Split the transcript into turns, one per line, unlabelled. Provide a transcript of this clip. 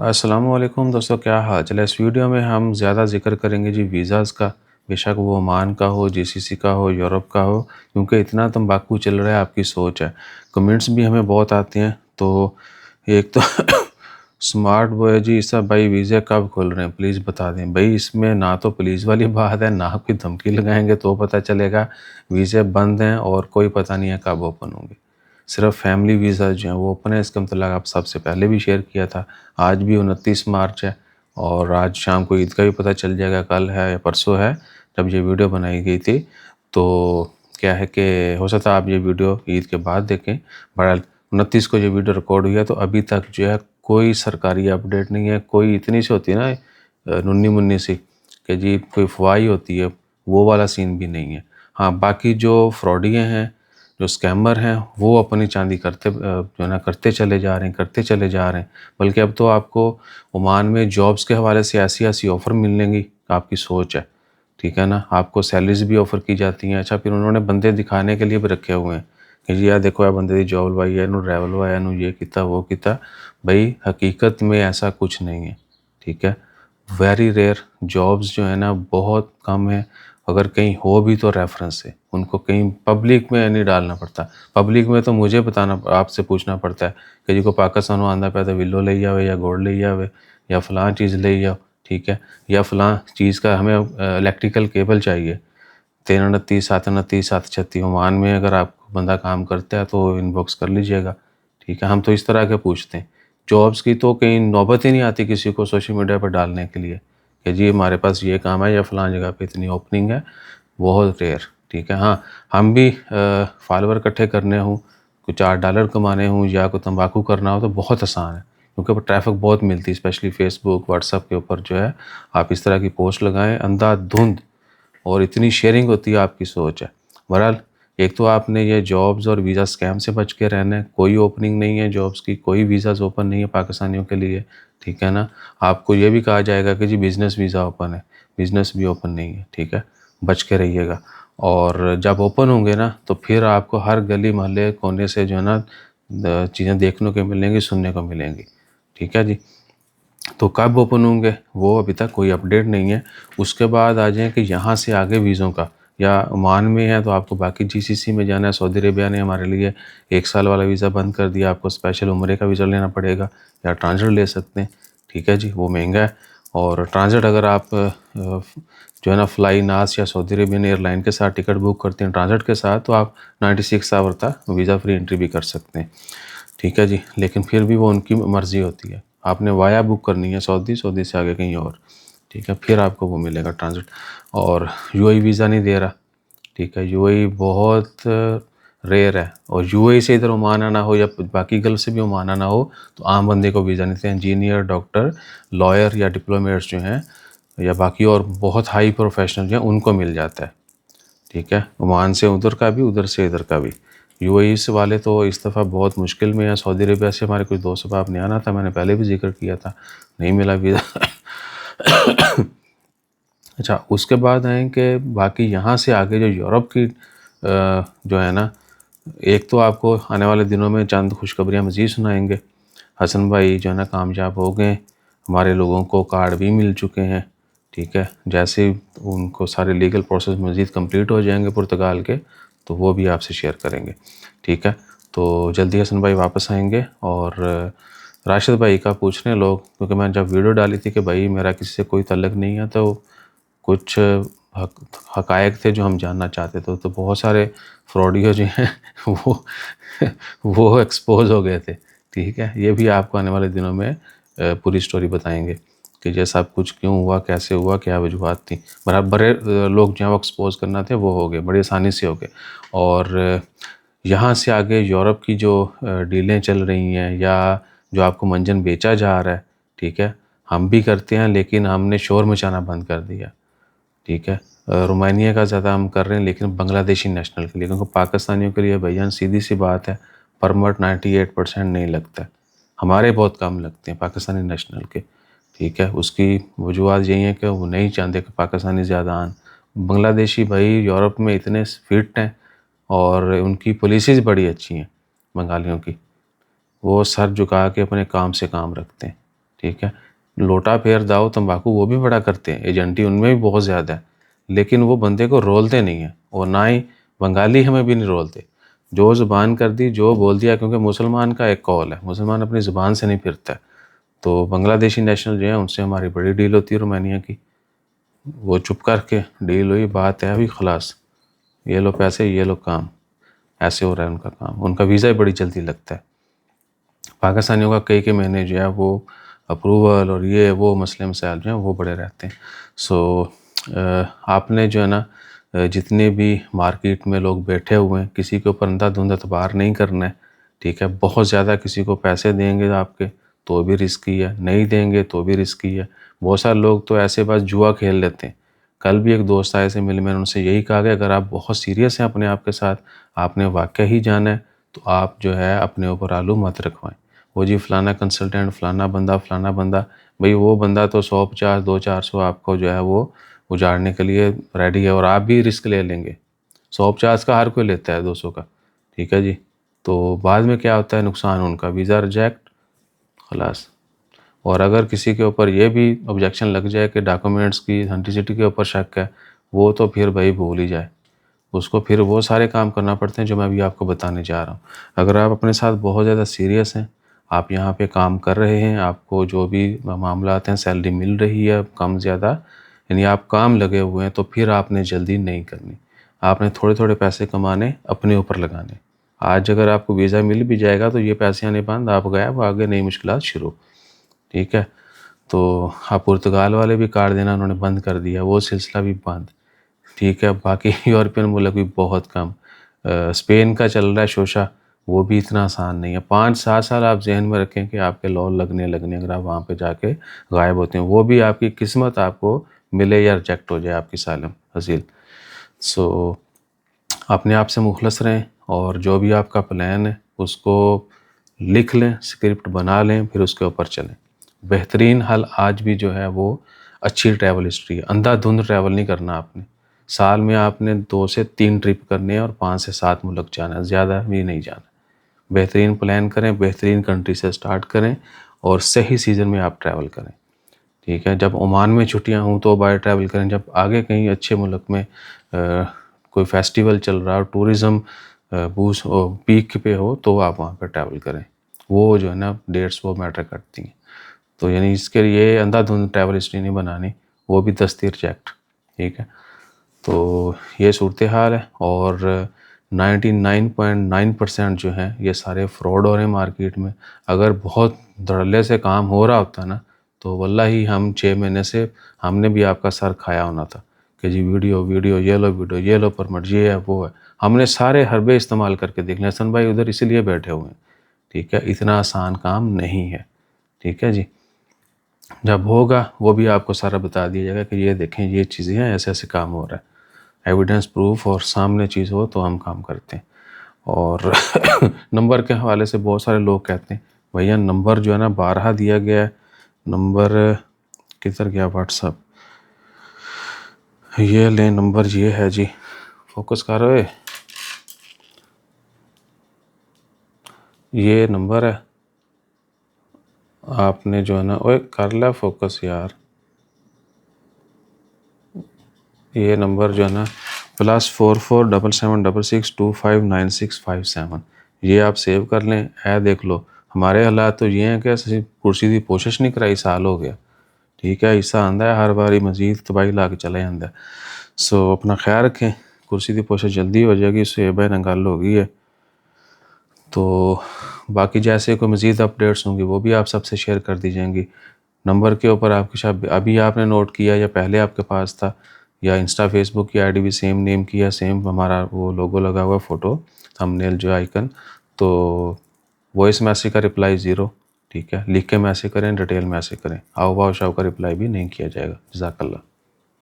अस्सलामुअलैकुम दोस्तों, क्या हाल चाल है। इस वीडियो में हम ज़्यादा जिक्र करेंगे जी वीज़ाज़ का। बेशक वो ओमान का हो, जीसीसी का हो, यूरोप का हो, क्योंकि इतना तंबाकू चल रहा है, आपकी सोच है। कमेंट्स भी हमें बहुत आते हैं। तो एक तो स्मार्ट बॉय जी, सब भाई वीज़े कब खुल रहे हैं प्लीज़ बता दें भाई। इसमें ना तो पुलिस वाली बात है, ना कोई धमकी लगाएंगे तो पता चलेगा। वीज़े बंद हैं और कोई पता नहीं है कब ओपन होंगे। सिर्फ फैमिली वीज़ा जो है वो ओपन है। इसका मतलब आप सबसे पहले भी शेयर किया था। आज भी 29 मार्च है और आज शाम को ईद का भी पता चल जाएगा, कल है या परसों है जब ये वीडियो बनाई गई थी। तो क्या है कि हो सकता है आप ये वीडियो ईद के बाद देखें। बहरहाल 29 को ये वीडियो रिकॉर्ड हुई है, तो अभी तक जो है कोई सरकारी अपडेट नहीं है। कोई इतनी सी होती है ना नुन्नी मुन्नी सी कि जी कोई अफवाही होती है, वो वाला सीन भी नहीं है। हाँ, बाकी जो फ्रॉडिये हैं, जो स्कैमर हैं, वो अपनी चांदी करते जो है ना करते चले जा रहे हैं, करते चले जा रहे हैं। बल्कि अब तो आपको ओमान में जॉब्स के हवाले से ऐसी ऐसी ऑफ़र मिलेंगी, आपकी सोच है, ठीक है ना। आपको सैलरीज भी ऑफ़र की जाती हैं। अच्छा, फिर उन्होंने बंदे दिखाने के लिए भी रखे हुए हैं कि जी यार देखो, यार बंदे की जॉब लवाई है, इन्होंने ट्रैवल लवाया, इन्होंने ये किया वो किया। भाई हकीकत में ऐसा कुछ नहीं है, ठीक है। वेरी रेयर जॉब्स जो है ना बहुत कम है। अगर कहीं हो भी तो रेफरेंस से, उनको कहीं पब्लिक में नहीं डालना पड़ता। पब्लिक में तो मुझे बताना, आपसे पूछना पड़ता है कि जी को पाकिस्तान आंदा पे तो विलो ले जावे या गोल्ड ले जावे या फ़लाँ चीज़ ले जाओ, ठीक है। या फ़लाँ चीज़ का हमें इलेक्ट्रिकल केबल चाहिए 329 729 736 ओमान में। अगर आपको बंदा काम करता है तो इनबॉक्स कर लीजिएगा, ठीक है। हम तो इस तरह के पूछते हैं। जॉब्स की तो कहीं नौबत ही नहीं आती किसी को सोशल मीडिया पर डालने के लिए कि जी हमारे पास ये काम है या फ़लाँ जगह पे इतनी ओपनिंग है। बहुत रेयर, ठीक है। हाँ, हम भी फॉलोवर इकट्ठे करने हों, कुछ $4 कमाने हों या कोई तंबाकू करना हो तो बहुत आसान है, क्योंकि वो ट्रैफिक बहुत मिलती है। स्पेशली फेसबुक व्हाट्सएप के ऊपर जो है आप इस तरह की पोस्ट लगाएं अंधाधुंध, और इतनी शेयरिंग होती है, आपकी सोच है। बहरहाल एक तो आपने ये जॉब्स और वीज़ा स्कैम से बच के रहना है। कोई ओपनिंग नहीं है जॉब्स की, कोई वीज़ाज़ ओपन नहीं है पाकिस्तानियों के लिए, ठीक है ना। आपको ये भी कहा जाएगा कि जी बिज़नेस वीज़ा ओपन है, बिज़नेस भी ओपन नहीं है, ठीक है। बच के रहिएगा। और जब ओपन होंगे ना तो फिर आपको हर गली मोहल्ले कोने से जो है ना चीज़ें देखने को मिलेंगी, सुनने को मिलेंगी, ठीक है जी। तो कब ओपन होंगे वो अभी तक कोई अपडेट नहीं है। उसके बाद आ जाएँ कि यहाँ से आगे वीज़ों का, या ओमान में है तो आपको बाकी जीसीसी में जाना है। सऊदी अरेबिया ने हमारे लिए 1 साल वाला वीज़ा बंद कर दिया, आपको स्पेशल उम्रे का वीज़ा लेना पड़ेगा या ट्रांजिट ले सकते हैं, ठीक है जी, वो महंगा है। और ट्रांजिट अगर आप जो है ना फ्लाई नास या सऊदी अरेबियन एयरलाइन के साथ टिकट बुक करते हैं ट्रांजिट के साथ, तो आप 96 आवर तक वीज़ा फ्री एंट्री भी कर सकते हैं, ठीक है जी। लेकिन फिर भी वो उनकी मर्ज़ी होती है। आपने वाया बुक करनी है सऊदी, सऊदी से आगे कहीं और, ठीक है, फिर आपको वो मिलेगा ट्रांजिट। और यूएई वीज़ा नहीं दे रहा, ठीक है। यूएई बहुत रेयर है, और यूएई से इधर ओमान आना हो या बाकी गल्फ से भी ओमान आना हो तो आम बंदे को वीज़ा नहीं देते। इंजीनियर, डॉक्टर, लॉयर या डिप्लोमेट्स जो हैं या बाकी और बहुत हाई प्रोफेशनल जो हैं उनको मिल जाता है, ठीक है। ओमान से उधर का भी, उधर से इधर का भी। यूएई से वाले तो इस दफ़ा बहुत मुश्किल में है। सऊदी अरेबिया से हमारे कुछ दोस्त अहबाब ने आना था, मैंने पहले भी जिक्र किया था, नहीं मिला वीज़ा। अच्छा, उसके बाद आए कि बाकी यहाँ से आगे जो यूरोप की जो है ना, एक तो आपको आने वाले दिनों में चंद खुशखबरियाँ मज़ीद सुनाएंगे। हसन भाई जो है ना कामयाब हो गए, हमारे लोगों को कार्ड भी मिल चुके हैं, ठीक है। जैसे ही उनको सारे लीगल प्रोसेस मज़ीद कंप्लीट हो जाएंगे पुर्तगाल के, तो वो भी आपसे शेयर करेंगे, ठीक है। तो जल्दी हसन भाई वापस आएंगे। और राशिद भाई का पूछ रहे हैं लोग, क्योंकि मैंने जब वीडियो डाली थी कि भाई मेरा किसी से कोई तल्लक नहीं है, तो कुछ हकायक थे जो हम जानना चाहते थे। तो बहुत सारे फ्रॉडियो जो हैं वो एक्सपोज हो गए थे, ठीक है। ये भी आपको आने वाले दिनों में पूरी स्टोरी बताएंगे कि ये सब कुछ क्यों हुआ, कैसे हुआ, क्या वजूहत थी। बड़े लोग जो वो एक्सपोज करना थे वो हो गए, बड़ी आसानी से हो गए। और यहाँ से आगे यूरोप की जो डीलें चल रही हैं या जो आपको मंजन बेचा जा रहा है, ठीक है, हम भी करते हैं लेकिन हमने शोर मचाना बंद कर दिया, ठीक है। रोमानिया का ज़्यादा हम कर रहे हैं, लेकिन बांग्लादेशी नेशनल के लिए, क्योंकि पाकिस्तानियों के लिए भैया सीधी सी बात है, परमिट 98% नहीं लगता है। हमारे बहुत कम लगते हैं पाकिस्तानी नेशनल के, ठीक है। उसकी वजूहत यही है कि वो नहीं चाहते कि पाकिस्तानी ज़्यादा आन। बांग्लादेशी भाई यूरोप में इतने फिट हैं और उनकी पॉलिसीज़ बड़ी अच्छी हैं बंगालियों की। वो सर झुका के अपने काम से काम रखते हैं, ठीक है। लोटा फेर दाव तंबाकू वो भी बड़ा करते हैं, एजेंटी उनमें भी बहुत ज़्यादा है, लेकिन वो बंदे को रोलते नहीं हैं, और ना ही बंगाली हमें भी नहीं रोलते। जो ज़ुबान कर दी, जो बोल दिया, क्योंकि मुसलमान का एक कौल है, मुसलमान अपनी ज़ुबान से नहीं फिरता है। तो बांग्लादेशी नेशनल जो है उनसे हमारी बड़ी डील होती है रोमानिया की, वो चुप करके डील हुई, बात है अभी खलास, ये लो पैसे, ये लो काम, ऐसे हो रहा है उनका काम। उनका वीज़ा ही बड़ी जल्दी लगता है। पाकिस्तानियों का कई महीने जो है वो अप्रूवल और ये वो मसले मसाइल जो हैं वो बड़े रहते हैं। सो आपने जो है ना जितने भी मार्केट में लोग बैठे हुए हैं, किसी के ऊपर अंधाधुंध एतबार नहीं करना है, ठीक है। बहुत ज़्यादा किसी को पैसे देंगे आपके तो भी रिस्की है, नहीं देंगे तो भी रिस्की है। बहुत सारे लोग तो ऐसे बस जुआ खेल लेते हैं। कल भी एक दोस्त आए से मिले, मैंने उनसे यही कहा कि अगर आप बहुत सीरियस हैं अपने आप के साथ, आपने वाकई ही जाना है, तो आप जो है अपने ऊपर आलू मत रखवाएं। वो जी फलाना कंसल्टेंट, फलाना बंदा, भाई वो बंदा तो 100-50, 200-400 आपको जो है वो उजाड़ने के लिए रेडी है, और आप भी रिस्क ले लेंगे। 100-50 का हर कोई लेता है, 200 का, ठीक है जी। तो बाद में क्या होता है, नुकसान उनका, वीज़ा रिजेक्ट, खलास। और अगर किसी के ऊपर ये भी ऑब्जेक्शन लग जाए कि डॉक्यूमेंट्स की ऑथेंटिसिटी के ऊपर शक है, वो तो फिर भाई भूल ही जाए, उसको फिर वो सारे काम करना पड़ते हैं जो मैं अभी आपको बताने जा रहा हूँ। अगर आप अपने साथ बहुत ज़्यादा सीरियस हैं, आप यहाँ पे काम कर रहे हैं, आपको जो भी मामलात हैं, सैलरी मिल रही है कम ज़्यादा, यानी आप काम लगे हुए हैं, तो फिर आपने जल्दी नहीं करनी। आपने थोड़े थोड़े पैसे कमाने, अपने ऊपर लगाने। आज अगर आपको वीज़ा मिल भी जाएगा तो ये पैसे आने बंद, आप गए, वो आगे नई मुश्किलात शुरू, ठीक है। तो हाँ, पुर्तगाल वाले भी कार्ड देना उन्होंने बंद कर दिया, वो सिलसिला भी बंद, ठीक है। बाकी यूरोपियन मुल्क भी बहुत कम। स्पेन का चल रहा है शोशा, वो भी इतना आसान नहीं है। 5-7 साल आप जहन में रखें कि आपके लॉ लगने अगर आप वहाँ पे जाके गायब होते हैं, वो भी आपकी किस्मत, आपको मिले या रिजेक्ट हो जाए आपकी सालम हसील। सो अपने आप से मुखलस रहें, और जो भी आपका प्लान है उसको लिख लें, स्क्रिप्ट बना लें, फिर उसके ऊपर चलें। बेहतरीन हल आज भी जो है वो अच्छी ट्रैवल हिस्ट्री है। अंधाधुंध ट्रैवल नहीं करना आपने। साल में आपने 2 से 3 ट्रिप करने हैं और 5 से 7 मुल्क जाना है, ज़्यादा भी नहीं जाना। बेहतरीन प्लान करें, बेहतरीन कंट्री से स्टार्ट करें, और सही सीज़न में आप ट्रैवल करें, ठीक है। जब ओमान में छुट्टियां हों तो बाहर ट्रैवल करें। जब आगे कहीं अच्छे मुल्क में कोई फेस्टिवल चल रहा हो, टूरिज़्म बूस्ट पीक पे हो, तो आप वहाँ पर ट्रैवल करें। वो जो है ना डेट्स वो मैटर करती हैं। तो यानी इसके लिए अंधाधुंध ट्रैवल हिस्ट्री नहीं बनानी, वो भी 10 रिजेक्ट, ठीक है। तो ये सूरत हाल है, और 99.9% जो हैं ये सारे फ्रॉड हो रहे हैं मार्केट में। अगर बहुत धड़ल्ले से काम हो रहा होता ना, तो वल्लाही हम 6 महीने से हमने भी आपका सर खाया होना था कि जी वीडियो वीडियो ये लो परमिट, ये है वो है। हमने सारे हरबे इस्तेमाल करके देख लिया। हसन भाई उधर इसीलिए बैठे हुए हैं, ठीक है। इतना आसान काम नहीं है, ठीक है जी। जब होगा वो भी आपको सारा बता दिया जाएगा कि ये देखें, ये चीज़ें हैं, ऐसे ऐसे काम हो रहा है। एविडेंस प्रूफ और सामने चीज़ हो तो हम काम करते हैं। और नंबर के हवाले से बहुत सारे लोग कहते हैं भैया नंबर जो है ना 12 दिया गया है, नंबर किधर गया, व्हाट्सअप, ये ले नंबर, ये है जी, फोकस कर रहे, ये नंबर है। आपने जो है ना, ओए कर लिया फोकस यार, ये नंबर जो है ना +447766259657, ये आप सेव कर लें। है देख लो, हमारे हालात तो ये हैं कि असं कुर्सी की कोशिश नहीं कराई, साल हो गया, ठीक है। हिस्सा आंदा है हर बारी, मजीद तबाही ला के चला जाता है। सो अपना ख्याल रखें, कुर्सी की कोशिश जल्दी हो जाएगी, सुहेब भाई ने गल हो गई है। तो बाकी जैसे कोई मज़ीद अपडेट्स होंगी वो भी आप सबसे शेयर कर दी जाएंगी। नंबर के ऊपर आपके शायद अभी आपने नोट किया या पहले आपके पास था, या इंस्टा फेसबुक की आईडी भी सेम नेम की है, सेम हमारा वो लोगो लगा हुआ फ़ोटो, थंबनेल जो आइकन। तो वॉइस मैसेज का रिप्लाई 0, ठीक है। लिख के मैसेज करें, डिटेल मैसेज करें, आओ भाव शाव का रिप्लाई भी नहीं किया जाएगा। जज़ाकल्लाह।